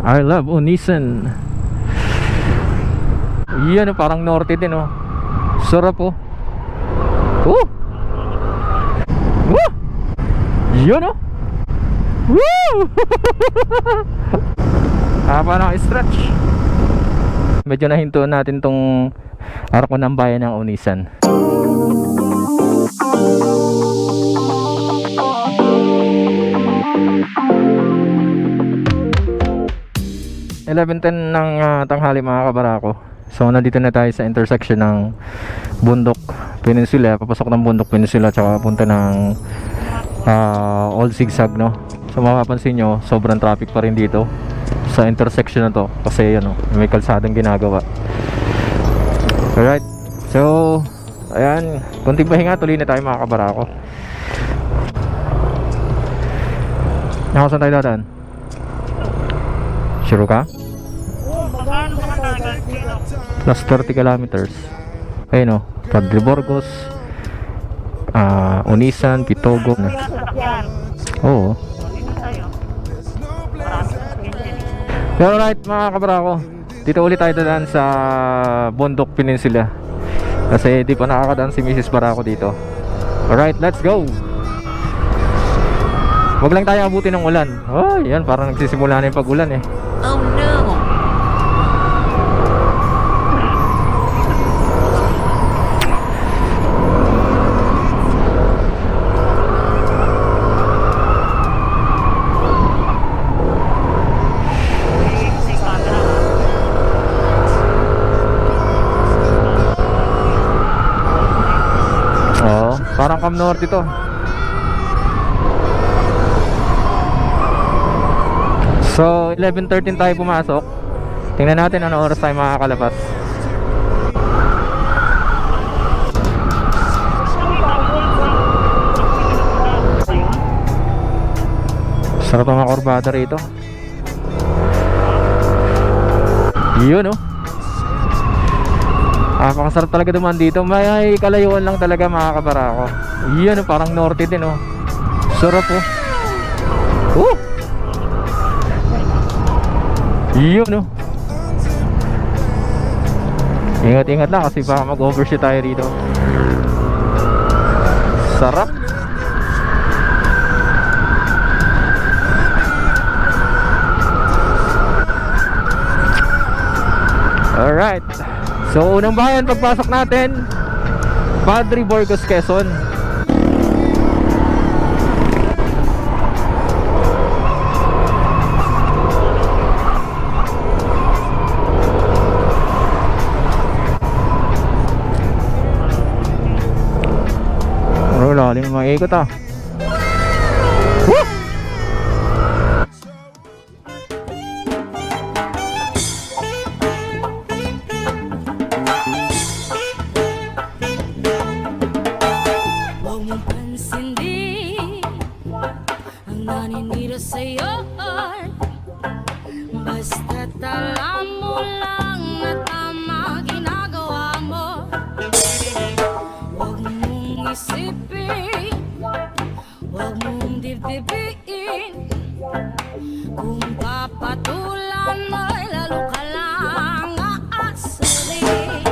I love Onisan. Yan, parang norte din, oh. Sarap, oh. Woo! Woo! Yan, oh. Woo! Haba ng stretch. Medyo nahintuan natin tong arko ng bayan ng Onisan. (11:10) ng tanghali, mga kabarako. So nandito na tayo sa intersection ng Bundok Peninsula, papasok ng Bundok Peninsula tsaka punta ng Old Zigzag, no? So mapapansin nyo, sobrang traffic pa rin dito sa intersection na to kasi yan, may kalsadang ginagawa. Alright, so ayan, kunting pahinga, tuloy na tayo, mga kabarako. Saan tayo dadaan? Sure ka? Plus 30 kilometers. Ayun, Padre Burgos, Onisan, Pitogo. Oo. Pero right, mga kabarako, dito ulit tayo dadaan sa Bundok Peninsula kasi di pa nakakadaan si Mrs. Barako dito. Alright, let's go. Huwag lang tayo abutin ng ulan. Oh, yan, parang nagsisimula na yung pag-ulan, eh. Oh no. Oh, parang Cam Norte ito. So 11:13 tayo pumasok. Tingnan natin ano oras tayo makakalabas. Sarap ang mga kurbada rito. Yun, oh. Pakasarap talaga dumaan dito. May kalayuan lang talaga, mga kabarako. Yun, oh, parang norte din, oh. Sarap, oh. Yun, no. Ingat-ingat lang kasi baka mag-overshoot tayo rito. Sarap. Alright. So unang bayan pagpasok natin, Padre Burgos, Quezon. Lalim mga ikot, ah. Woo! Huwag mong pansindi ang naninira sa'yo. Basta't alam mo lang na tama ginagawa mo. Huwag mong isipin, huwag mong dibdibin. Kung papatulan mo'y lalo ka lang aasarin.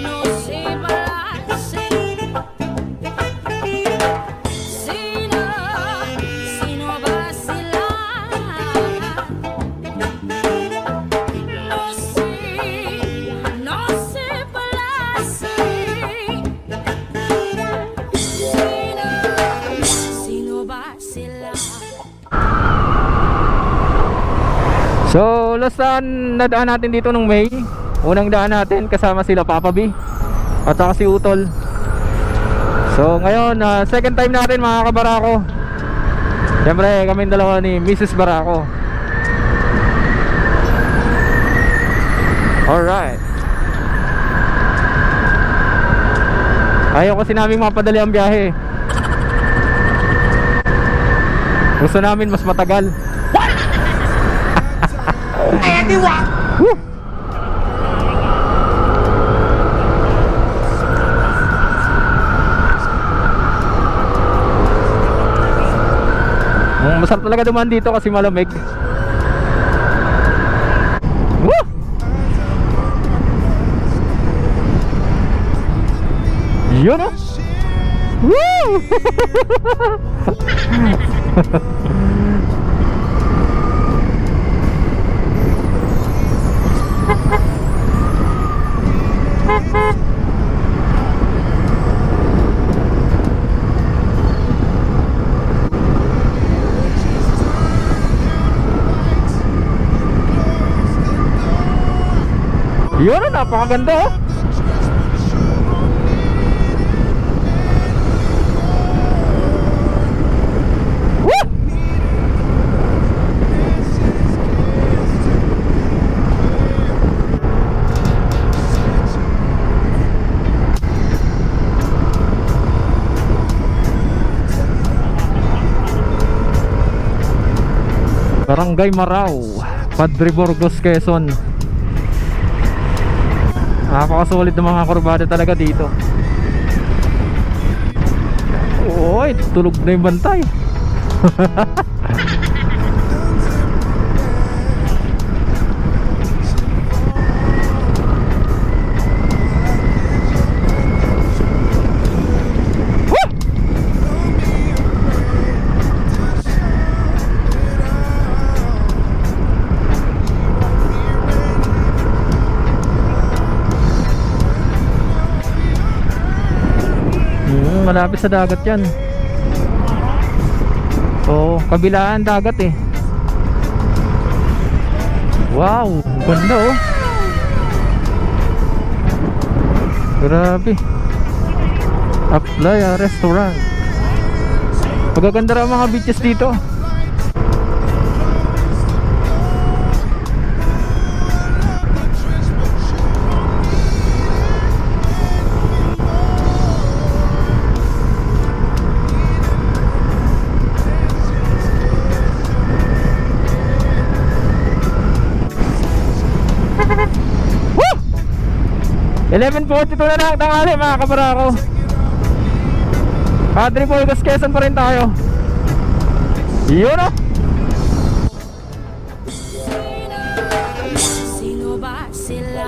No si balansin. Sino ba sila? No si balansin. Sino ba sila? So last na daan natin dito nung May. Unang daan natin kasama sila Papa B at saka si Utol. So ngayon, second time natin, mga kabarako. Siyempre kami dalawa ni Mrs. Barako. Alright. Ayaw kasi namin mapadali ang biyahe. Gusto namin mas matagal. Woo! Masarap talaga dumaan dito kasi malamig. Woo! Yun oh! Woo! Yun, napakaganda oh. Woo! Barangay Marao, Padre Burgos, Quezon. Napakasulit ng mga kurbada talaga dito. Oy, tulog na yung bantay. Malapit sa dagat yan. Oo, kabilaan dagat eh. Wow, ganda oh. Grabe. Aplaya Restaurant. Pagaganda rin ang mga beaches dito. Woo! 11:42 na lang tanghali mga kabarako. Padre Burgos, Quezon pa rin tayo. Yun oh. Sino ba sila?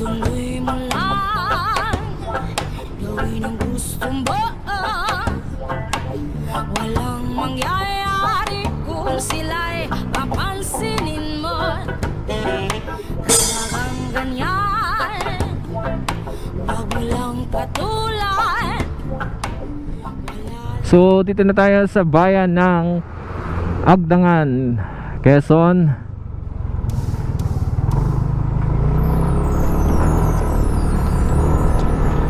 Ituloy mo lang, gawin ang gusto mo. Walang mangyayari kung sila'y papansinin mo. Talagang ganyan, wag mo lang patulan. So dito na tayo sa bayan ng Agdangan, Quezon.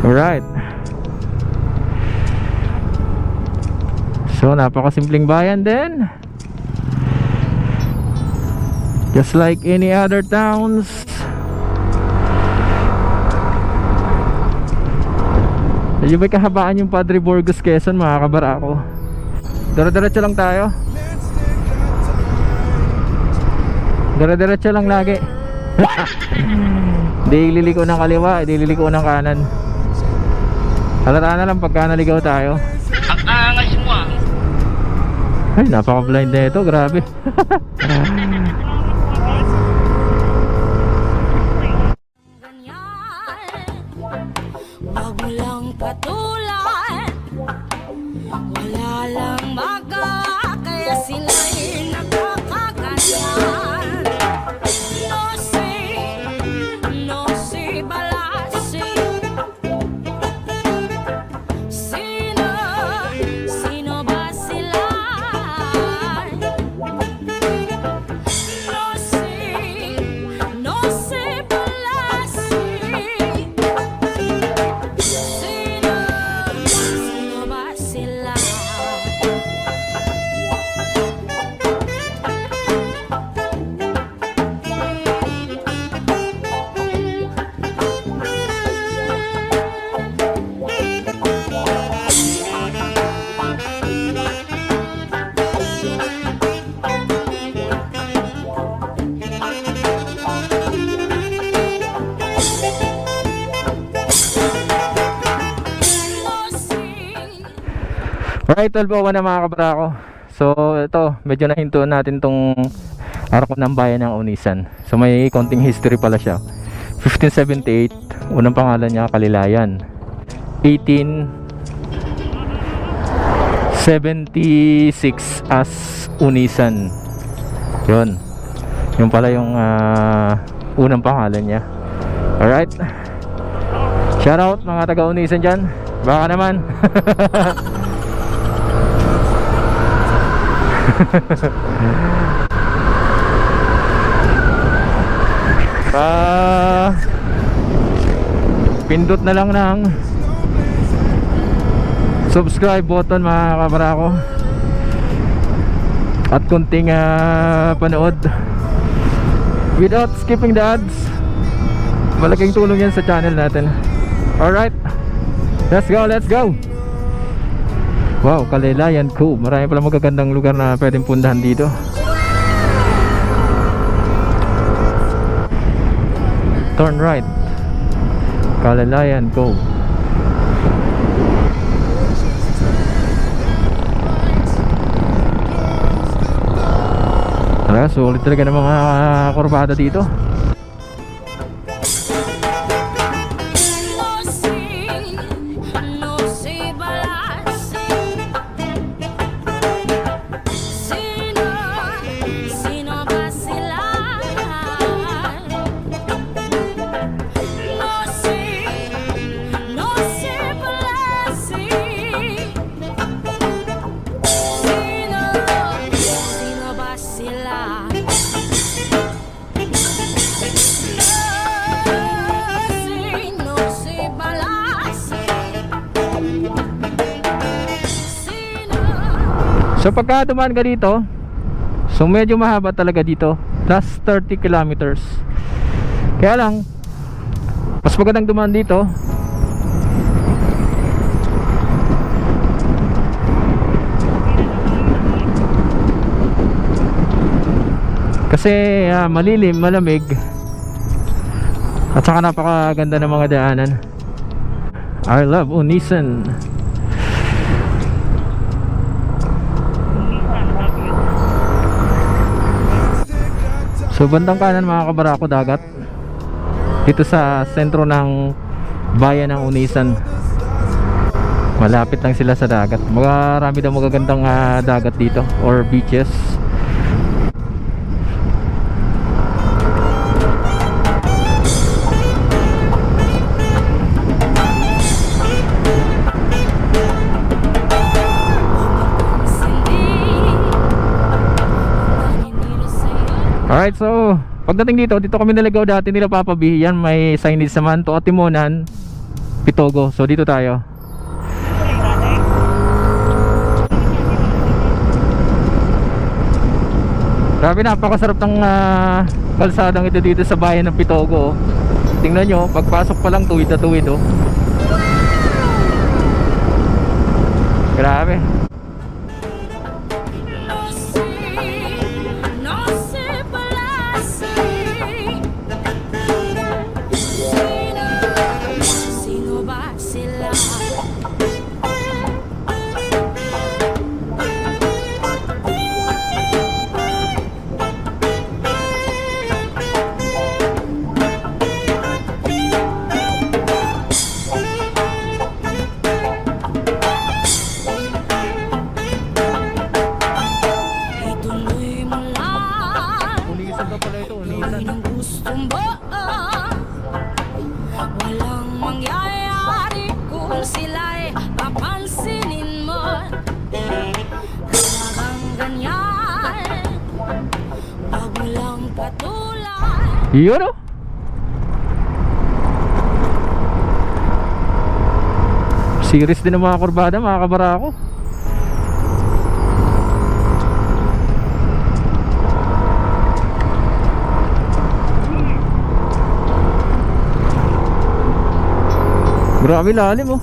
Alright. So napakasimpleng bayan din. Just like any other towns. Medyo may kahabaan yung Padre Burgos, Quezon mga kabarako. Dire-diretso lang tayo. Dire-diretso lang lagi. Di liliko ng kaliwa, di liliko ng kanan. Halata na lang pagka naligaw tayo. Ang angas mo ah. Ay, napaka-blind na ito, grabe. Ganyan, wag mo lang patulan. Wala lang magawa, kaya sila'y nagkakaganyan. No si balasi. Sino ba sila? No si balasi. Alright, 12:01 na mga kabarako. So ito, medyo nahintuan natin tong arko ng bayan ng Unisan. So may konting history pala siya. 1578, unang pangalan niya Kalilayan. 1876 as Unisan. Yun. Yung pala yung unang pangalan niya. Alright. Shout out mga taga Unisan dyan. Baka naman. Pindot na lang ng subscribe button mga kabarako at kunting panood without skipping the ads. Malaking tulong yan sa channel natin. Alright, let's go. Wow, Kalilayan Cove. Marami pala magagandang lugar na pwedeng pundahan dito. Turn right, Kalilayan Cove. Talaga, sulit talaga ng mga kurbada dito. So pagka dumaan ka dito, so medyo mahaba talaga dito, plus 30 kilometers. Kaya lang, mas magandang dumaan dito kasi malilim, malamig, at saka napakaganda ng mga daanan. I love Unisan. So bandang kanan mga kabarako, dagat dito sa sentro ng bayan ng Unisan. Malapit lang sila sa dagat. Marami daw magagandang dagat dito or beaches. Alright, so pagdating dito kami naligaw dati nila Papa B. Yan, may signage naman to Atimonan, Pitogo. So dito tayo. Grabe, napakasarap ng kalsadang ito dito sa bayan ng Pitogo. Tingnan nyo, pagpasok pa lang tuwid na tuwid, oh. Grabe. Walang mangyayari kung sila'y papansinin mo. Talagang ganyan, wag mo lang patulan. Yun, oh. Series din ng mga kurbada mga kabarako. Grabe lalim, oh.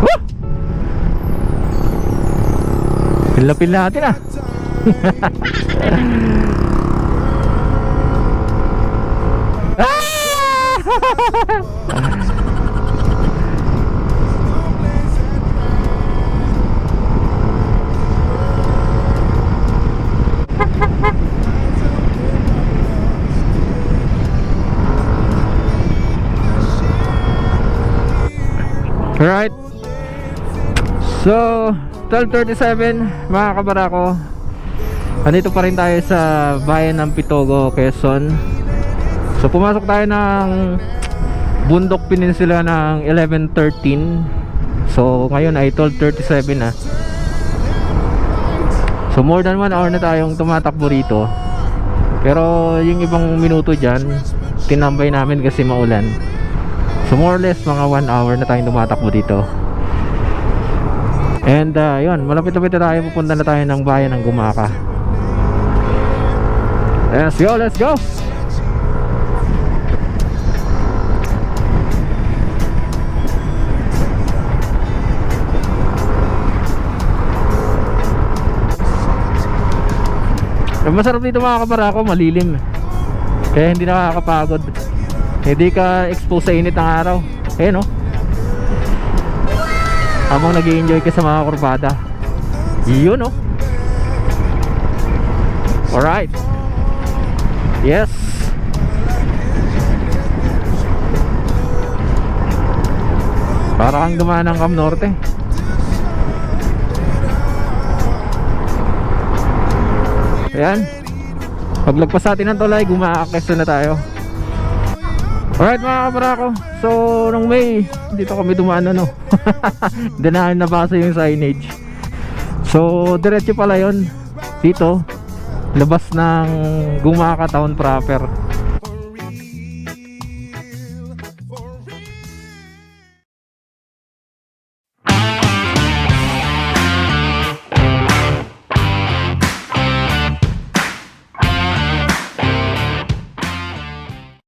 Woo! Pil-lapil natin, ah. Ah! Alright. So 12:37 mga kabarako. Andito pa rin tayo sa bayan ng Pitogo, Quezon. So pumasok tayo ng Bundok Peninsula ng 11:13. So ngayon ay 12:37 na. So more than 1 hour na tayong tumatakbo rito. Pero yung ibang minuto dyan tinambay namin kasi maulan. So more or less mga 1 hour na tayong tumatakbo dito. And yun, malapit-lapit na tayo. Pupunta na tayo ng bayan ng Gumaka. Let's go, let's go. Ang masarap dito mga kabarako, malilim. Kaya hindi nakakapagod. Hindi ka expose sa init ng araw. Eh no, habang nag-i-enjoy ka sa mga kurbada. Yun no. Alright. Yes. Para kang dumaan ng Cam Norte. Ayan. Paglagpas natin ng tulay, Gumaka na tayo. Alright mga kabarako. So nung May, dito kami dumaan no. Hindi na nabasa yung signage. So diretso pala yun dito, labas ng Gumaka town proper.